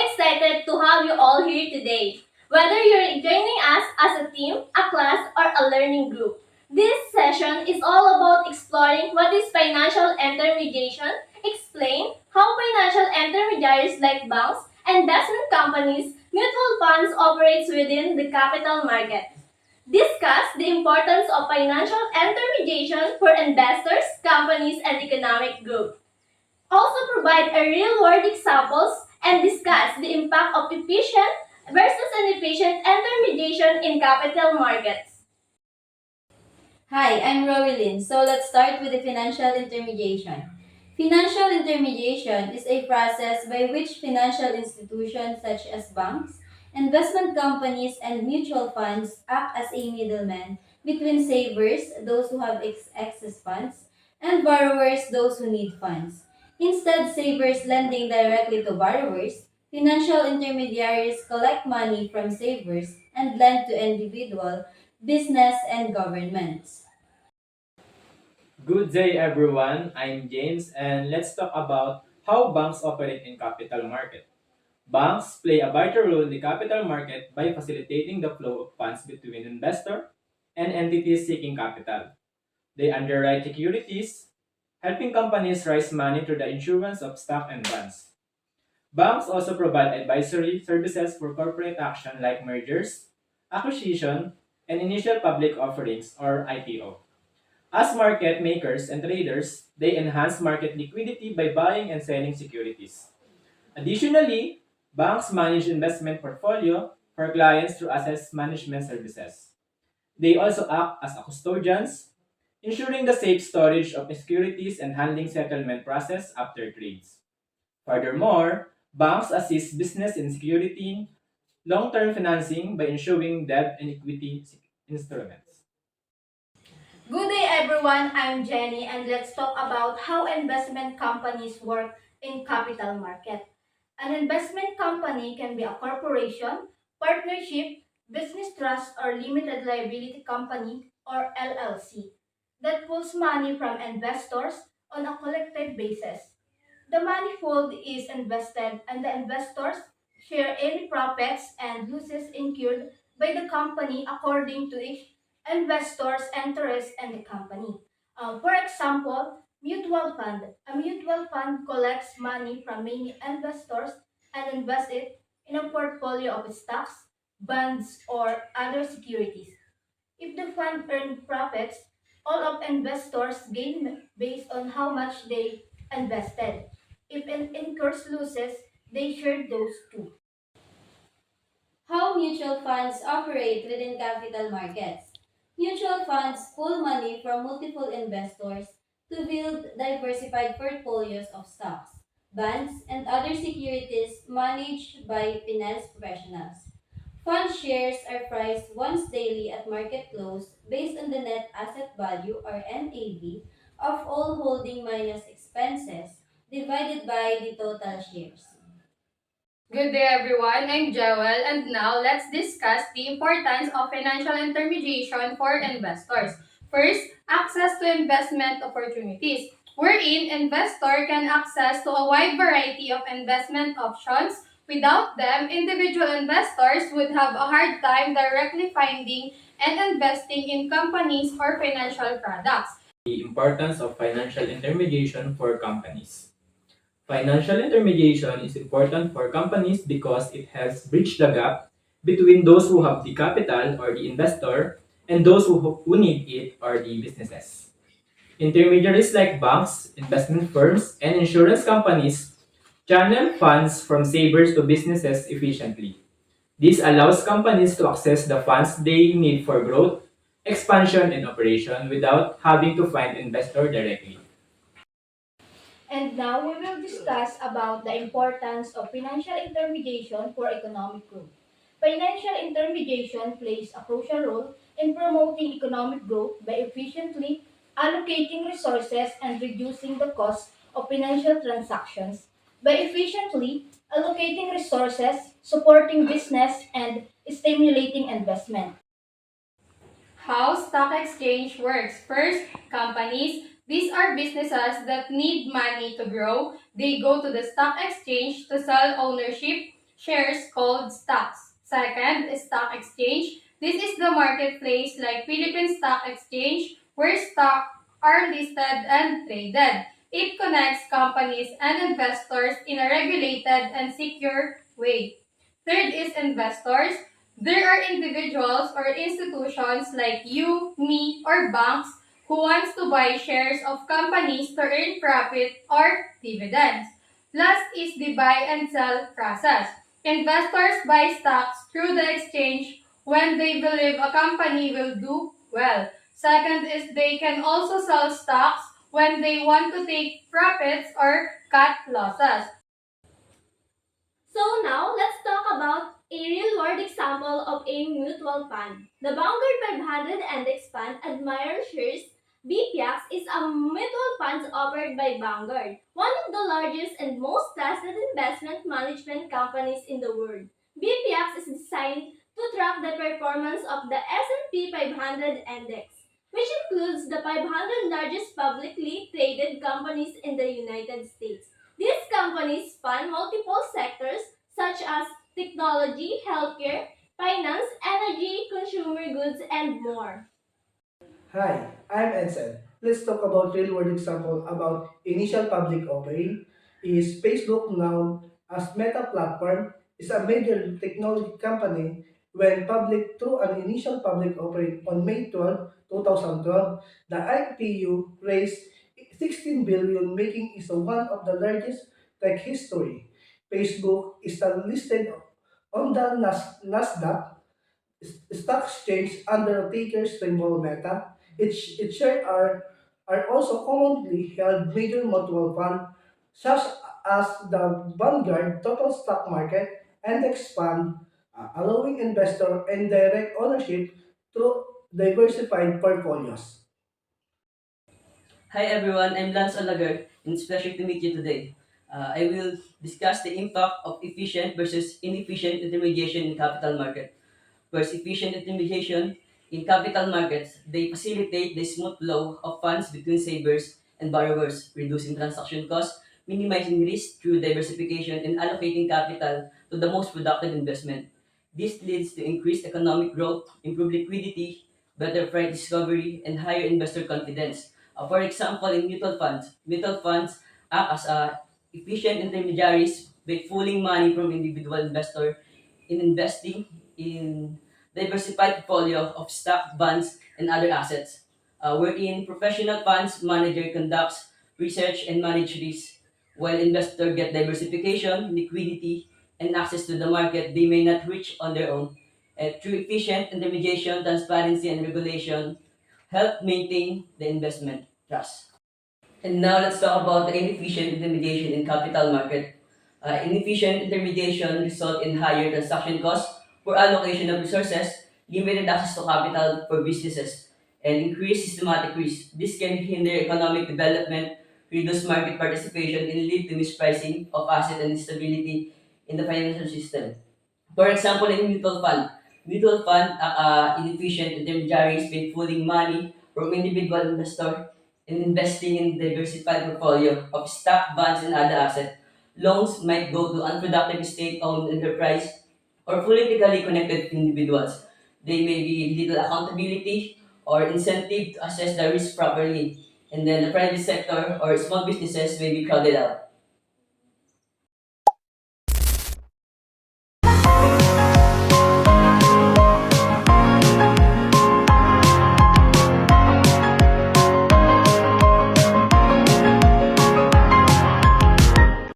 excited to have you all here today. Whether you're joining us as a team, a class, or a learning group, this session is all about exploring what is financial intermediation, explain how financial intermediaries like banks, investment companies, mutual funds operates within the capital market. Discuss the importance of financial intermediation for investors, companies, and economic growth. Also provide a real-world examples and discuss the impact of efficient versus inefficient intermediation in capital markets. Hi, I'm Rowelyn. So let's start with the financial intermediation. Financial intermediation is a process by which financial institutions such as banks, investment companies, and mutual funds act as a middleman between savers, those who have excess funds, and borrowers, those who need funds. Instead, savers lending directly to borrowers, financial intermediaries collect money from savers and lend to individual, business, and governments. Good day everyone, I'm James and let's talk about how banks operate in capital market. Banks play a vital role in the capital market by facilitating the flow of funds between investor and entities seeking capital. They underwrite securities, helping companies raise money through the issuance of stock and bonds. Banks also provide advisory services for corporate action like mergers, acquisition, and initial public offerings or IPO. As market makers and traders, they enhance market liquidity by buying and selling securities. Additionally, banks manage investment portfolio for clients through asset management services. They also act as a custodians, ensuring the safe storage of securities and handling settlement process after trades. Furthermore, banks assist business in security long-term financing by issuing debt and equity instruments. Good day everyone, I'm Jenny and let's talk about how investment companies work in capital market. An investment company can be a corporation, partnership, business trust or limited liability company or LLC that pulls money from investors on a collective basis. The money pooled is invested and the investors share any profits and losses incurred by the company according to each investor's interest in the company. For example, mutual fund. A mutual fund collects money from many investors and invests it in a portfolio of stocks, bonds, or other securities. If the fund earns profits, all of investors gain based on how much they invested. If it incurs losses, they share those too. How mutual funds operate within capital markets. Mutual funds pool money from multiple investors to build diversified portfolios of stocks, bonds, and other securities managed by finance professionals. Fund shares are priced once daily at market close based on the net asset value or NAV of all holding minus expenses divided by the total shares. Good day everyone, I'm Joel and now let's discuss the importance of financial intermediation for investors. First, access to investment opportunities, wherein investor can access to a wide variety of investment options. Without them, individual investors would have a hard time directly finding and investing in companies or financial products. The importance of financial intermediation for companies. Financial intermediation is important for companies because it helps bridge the gap between those who have the capital or the investor and those who need it or the businesses. Intermediaries like banks, investment firms, and insurance companies channel funds from savers to businesses efficiently. This allows companies to access the funds they need for growth, expansion, and operation without having to find investor directly. And now we will discuss about the importance of financial intermediation for economic growth. Financial intermediation plays a crucial role in promoting economic growth by efficiently allocating resources and reducing the cost of financial transactions. By efficiently allocating resources, supporting business, and stimulating investment. How stock exchange works. First, companies. These are businesses that need money to grow. They go to the stock exchange to sell ownership, shares called stocks. Second is stock exchange. This is the marketplace like Philippine Stock Exchange where stocks are listed and traded. It connects companies and investors in a regulated and secure way. Third is investors. There are individuals or institutions like you, me, or banks who wants to buy shares of companies to earn profit or dividends. Last is the buy and sell process. Investors buy stocks through the exchange when they believe a company will do well. Second is they can also sell stocks when they want to take profits or cut losses. So now let's talk about a real-world example of a mutual fund. The Vanguard 500 Index Fund Admirer Shares BPX is a mutual fund offered by Vanguard, one of the largest and most trusted investment management companies in the world. BPX is designed to track the performance of the S&P 500 index, which includes the 500 largest publicly traded companies in the United States. These companies span multiple sectors such as technology, healthcare, finance, energy, consumer goods, and more. Hi, I'm Edcel. Let's talk about real-world example about initial public offering. Is Facebook now as Meta platform is a major technology company when public through an initial public offering on May 12, 2012, the IPO raised 16 billion, making it one of the largest tech history. Facebook is still listed on the Nasdaq stock exchange under ticker symbol Meta. Its shares are also commonly held major mutual fund such as the Vanguard Total Stock Market Index Fund, allowing investor and direct ownership through diversified portfolios. Hi everyone, I'm Lance Olaguer, and it's a pleasure to meet you today. I will discuss the impact of efficient versus inefficient intermediation in capital market. First, efficient intermediation in capital markets, they facilitate the smooth flow of funds between savers and borrowers, reducing transaction costs, minimizing risk through diversification, and allocating capital to the most productive investment. This leads to increased economic growth, improved liquidity, better price discovery, and higher investor confidence. For example, in mutual funds act as efficient intermediaries by pooling money from individual investor in investing in diversified portfolio of stock, bonds, and other assets, wherein professional funds manager conducts research and manage risk, while investor get diversification, liquidity, and access to the market they may not reach on their own. Through efficient intermediation, transparency, and regulation, help maintain the investment trust. And now let's talk about the inefficient intermediation in capital market. Inefficient intermediation result in higher transaction costs, poor allocation of resources, limited access to capital for businesses, and increased systematic risk. This can hinder economic development, reduce market participation, and lead to mispricing of asset and instability in the financial system. For example, in mutual fund inefficient intermediaries by pooling money from individual investor and investing in diversified portfolio of stock, bonds, and other assets. Loans might go to unproductive state-owned enterprise or politically connected individuals. They may be little accountability or incentive to assess the risk properly. And then the private sector or small businesses may be crowded out.